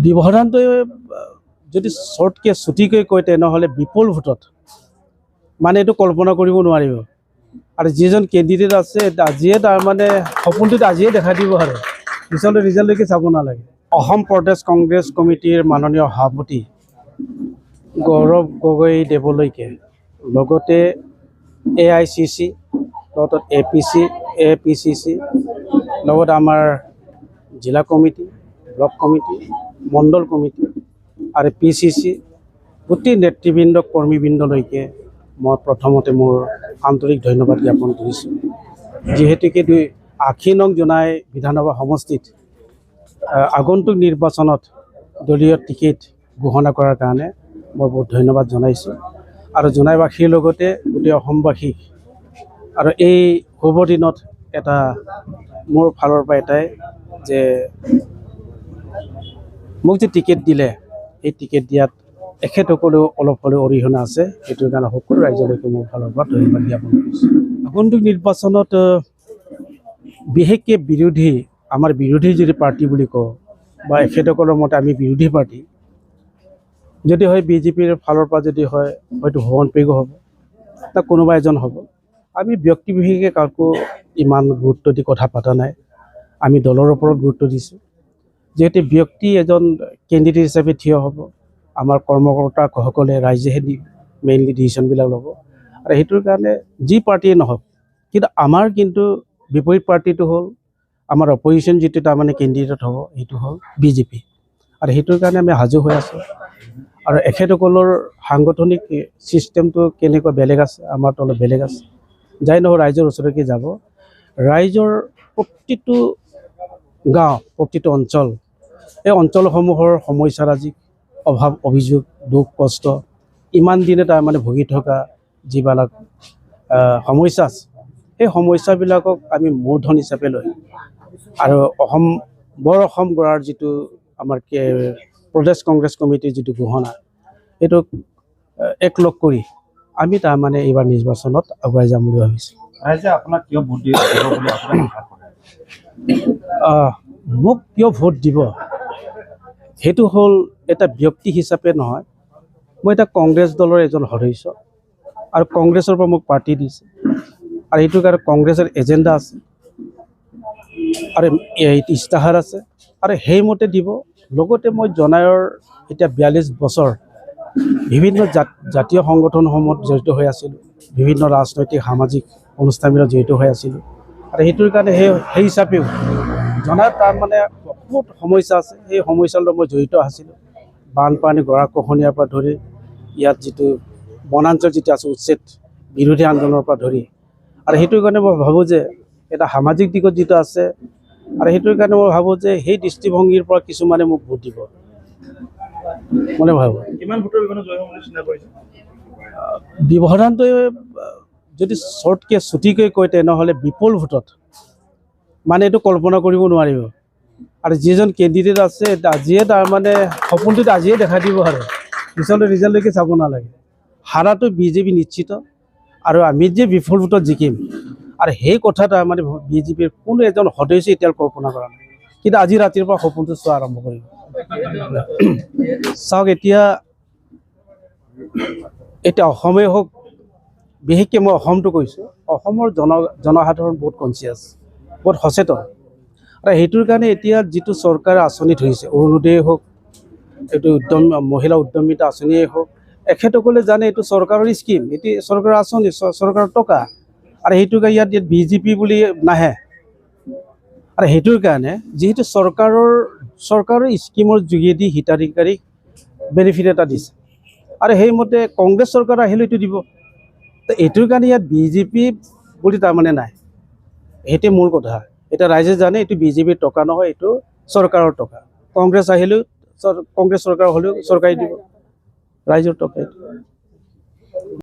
ব্যৱধানটো যদি শৰ্টকৈ ছুটিকৈ কয় তেনেহ'লে বিপুল ভোটত মানে এইটো কল্পনা কৰিব নোৱাৰিব আৰু যিজন কেণ্ডিডেট আছে আজিয়ে তাৰমানে সপোনটোত আজিয়ে দেখা দিব আৰু পিছলৈ ৰিজাল্টলৈকে চাব নালাগে। অসম প্ৰদেশ কংগ্ৰেছ কমিটিৰ মাননীয় সভাপতি গৌৰৱ গগৈ দেৱলৈকে লগতে AICC লগত APCC লগত আমাৰ জিলা কমিটি ব্লক কমিটি মণ্ডল কমিটি আৰু PCC গোটেই নেতৃবৃন্দ কৰ্মীবৃন্দলৈকে মই প্ৰথমতে মোৰ আন্তৰিক ধন্যবাদ জ্ঞাপন কৰিছোঁ। যিহেতুকে 80 নং জোনাই বিধানসভা সমষ্টিত আগন্তুক নিৰ্বাচনত দলীয় টিকেট ঘোষণা কৰাৰ কাৰণে মই বহুত ধন্যবাদ জনাইছোঁ আৰু জোনাইবাসীৰ লগতে গোটেই অসমবাসীক আৰু এই শুভ দিনত এটা মোৰ ফালৰ পৰা এটাই যে মোক যে টিকেট দিলে এই টিকেট দিয়াত এখেতসকলেও অলপ হ'লেও অৰিহণা আছে, সেইটোৰ কাৰণে সকলো ৰাইজলৈকে মোৰ ফালৰ পৰা ধন্যবাদ জ্ঞাপন কৰিছোঁ। আগন্তুক নিৰ্বাচনত বিশেষকৈ আমাৰ বিৰোধী যদি পাৰ্টি বুলি কওঁ বা এখেতসকলৰ মতে আমি বিৰোধী পাৰ্টি যদি হয় BJPৰ ফালৰ পৰা যদি হয় হয়তো ভুৱন পেগু হ'ব বা কোনোবা এজন হ'ব। আমি ব্যক্তি বিশেষে কাকো ইমান গুৰুত্ব দি কথা পতা নাই, আমি দলৰ ওপৰত গুৰুত্ব দিছোঁ। যিহেতু ব্যক্তি এজন কেণ্ডিডেট হিচাপে থিয় হ'ব, আমাৰ কৰ্মকৰ্তাসকলে ৰাইজেহে মেইনলি ডিচিশ্যনবিলাক ল'ব আৰু সেইটোৰ কাৰণে যি পাৰ্টিয়ে নহওক কিন্তু আমাৰ কিন্তু বিপৰীত পাৰ্টিটো হ'ল আমাৰ অপজিশ্যন যিটো তাৰমানে কেণ্ডিডেট হ'ব সেইটো হ'ল BJP আৰু সেইটোৰ কাৰণে আমি সাজু হৈ আছোঁ। আৰু এখেতসকলৰ সাংগঠনিক ছিষ্টেমটো কেনেকুৱা বেলেগ আছে, আমাৰতো অলপ বেলেগ আছে। যাই নহওক ৰাইজৰ ওচৰলৈকে যাব, ৰাইজৰ প্ৰতিটো গাঁও প্ৰতিটো অঞ্চল এই অঞ্চলসমূহৰ সমস্যাৰাজি অভাৱ অভিযোগ দুখ কষ্ট ইমান দিনে তাৰমানে ভুগি থকা যিবিলাক সমস্যা আছে সেই সমস্যাবিলাকক আমি মূলধন হিচাপে লৈ আৰু অসম গঢ়াৰ যিটো আমাৰ প্ৰদেশ কংগ্ৰেছ কমিটিৰ যিটো ঘোষণা এইটো একলগ কৰি আমি তাৰমানে এইবাৰ নিৰ্বাচনত আগুৱাই যাম বুলি ভাবিছোঁ। আপোনাক কিয় ভোট দিব বুলি আপুনি আশা কৰে? মোক কিয় ভোট দিব সেইটো হ'ল এটা ব্যক্তি হিচাপে নহয়, মই এটা কংগ্ৰেছ দলৰ এজন সদস্য আৰু কংগ্ৰেছৰ পৰা মোক পাৰ্টি দিছে আৰু এইটো কাৰণে কংগ্ৰেছৰ এজেণ্ডা আছে আৰু ইস্তাহাৰ আছে আৰু সেইমতে দিব। লগতে মই জোনাইৰ এতিয়া 42 বছৰ বিভিন্ন জাতীয় সংগঠনসমূহত জড়িত হৈ আছিলোঁ, বিভিন্ন ৰাজনৈতিক সামাজিক অনুষ্ঠানবিলাক জড়িত হৈ আছিলোঁ আৰু সেইটোৰ কাৰণে সেই হিচাপেও জনাত তাৰমানে বহুত সমস্যা আছে, সেই সমস্যাৰ লগত মই জড়িত আছিলোঁ। বানপানী গৰাখহনীয়াৰ পৰা ধৰি ইয়াত যিটো বনাঞ্চল যিটো আছে উচ্ছেদ বিৰোধী আন্দোলনৰ পৰা ধৰি আৰু সেইটোৰ কাৰণে মই ভাবোঁ যে এটা সামাজিক দিশত যিটো আছে আৰু সেইটোৰ কাৰণে মই ভাবোঁ যে সেই দৃষ্টিভংগীৰ পৰা কিছুমানে মোক ভোট দিব মানে ভাবোঁ। কিমান ভোটৰ ব্যৱধান জয় হ'ব বুলি চিন্তা কৰিছে? ব্যৱধানটো যদি শৰ্টকৈ ছুটিকৈ কয় তেনেহ'লে বিপুল ভোটত মানে এইটো কল্পনা কৰিব নোৱাৰিব আৰু যিজন কেণ্ডিডেট আছে আজিয়ে তাৰমানে সপোনটোত আজিয়ে দেখা দিব আৰু পিছলৈ ৰিজাল্টলৈকে চাব নালাগে। হাৰাটো BJP নিশ্চিত আৰু আমি যে বিপুল ভোটত জিকিম আৰু সেই কথা তাৰমানে BJPৰ কোনো এজন সদস্যই এতিয়া কল্পনা কৰা নাই, কিন্তু আজি ৰাতিৰ পৰা সপোনটো চোৱা আৰম্ভ কৰিব। চাওক এতিয়া অসমেই হওক, বিশেষকৈ মই অসমটো কৈছোঁ, অসমৰ জনসাধাৰণ বহুত কনচিয়াছ, বহুত সচেতন আৰু সেইটোৰ কাৰণে এতিয়া যিটো চৰকাৰে আঁচনি ধৰিছে অৰুণোদয়েই হওক, এইটো মহিলা উদ্যমিতা আঁচনিয়েই হওক, এখেতসকলে জানে এইটো চৰকাৰৰ স্কিম, এইটো চৰকাৰৰ আঁচনি, চৰকাৰৰ টকা আৰু সেইটো কাৰণে ইয়াত BJP বুলি নাহে আৰু সেইটোৰ কাৰণে যিহেতু চৰকাৰৰ স্কিমৰ যোগেদি হিতাধিকাৰীক বেনিফিট এটা দিছে আৰু সেইমতে কংগ্ৰেছ চৰকাৰ আহিলে এইটো দিব, তো এইটোৰ কাৰণে ইয়াত BJP বুলি তাৰমানে নাই, সেইটোৱে মূল কথা। এতিয়া ৰাইজে জানে এইটো BJPৰ টকা নহয়, এইটো চৰকাৰৰ টকা। কংগ্ৰেছ আহিলেও কংগ্ৰেছ চৰকাৰ হ'লেও চৰকাৰে দিব, ৰাইজৰ টকা এইটো।